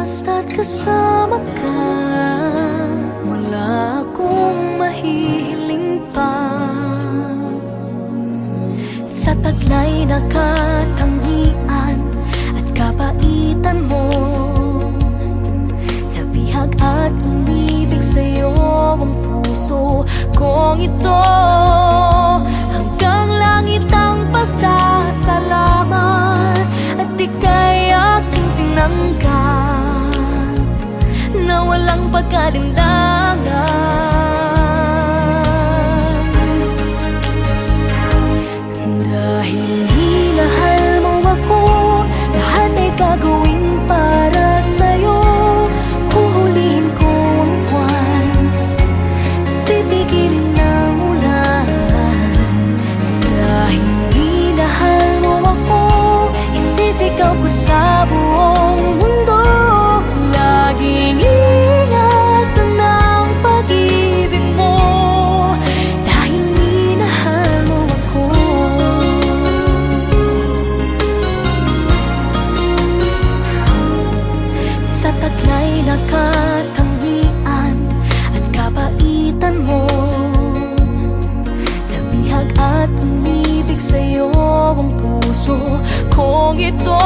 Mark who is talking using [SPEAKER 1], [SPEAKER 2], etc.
[SPEAKER 1] basta't kasama ka, wala akong mahihiling pa. Sa taglay na katangian at kapaitan mo, nabihag at umibig sa'yo ang puso kong ito. Hanggang langit ang pasasalamat at ika'y aking tinanggap na walang pag-alinlangan. Dahil minahal mo ako, lahat ay gagawin para sa'yo. Huhulihin ko ang buwan, pipigilin ng ulan. Dahil minahal mo ako, isisigaw ko sa buong mundo. Laging ingatan ng pag-ibig mo, dahil minahal mo ako. Sa taglay na katangian at kapaitan mo, nabihag at umibig sa'yo ang puso kong ito.